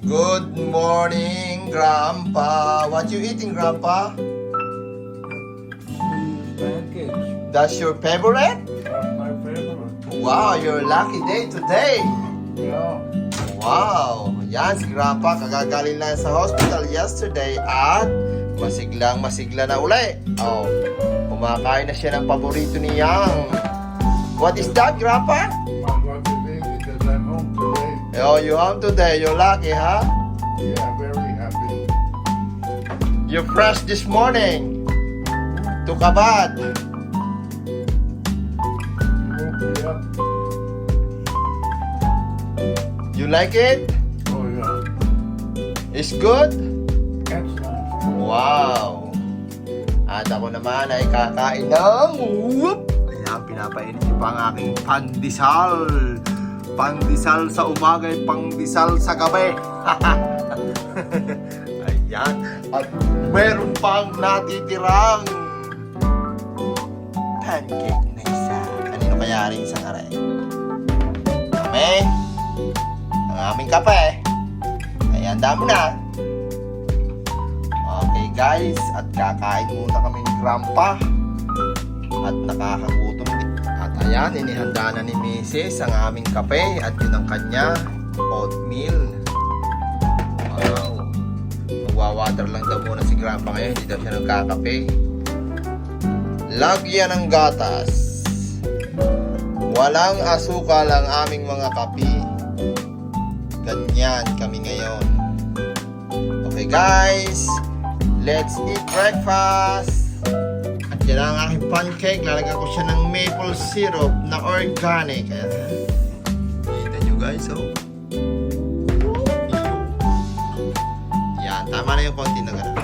Good morning, Grandpa. What you eating, Grandpa? Pancakes That's your favorite? are my favorite. Wow, your lucky day today. Yeah. Wow, yan si Grandpa. Kagagaling lang sa hospital yesterday at masigla na uli. Oh, kumakain na siya ng paborito ni Yang. What is that, Grandpa? I'm going to be because I'm home today. Oh, you home today. You're lucky, huh? Yeah, very happy. You're fresh this morning. Took a bath. You woke me up. You like it? Oh, yeah. It's good? Excellent. Wow! At ako naman ay kakain ng whoop! Ayan, pinapainit niyo pa ang aking pandesal. Pandesal sa umaga ay pandesal sa gabi. Ayan. At meron pang natitirang pancake na isa. Kanino kaya rin isang aray? Kami. Ang aming kape. Ayan, dami na. Okay guys, at kakain muna kami ni Grandpa. At nakakagutom din. At ayan, inihanda na ni Mrs. ang aming kape. At yun ang kanya, oatmeal. Wow. Magwawater lang daw muna si Grandpa ngayon. Hindi daw siya nagkakape. Lagyan ng gatas. Walang asukal ang aming mga kape. Ganyan kami ngayon. Okay guys, let's eat breakfast. At yan ang aking pancake. Lalagyan ko siya ng maple syrup na organic. Ayan. Kita nyo guys, oh. Yan, tama na yung konti na gano'n.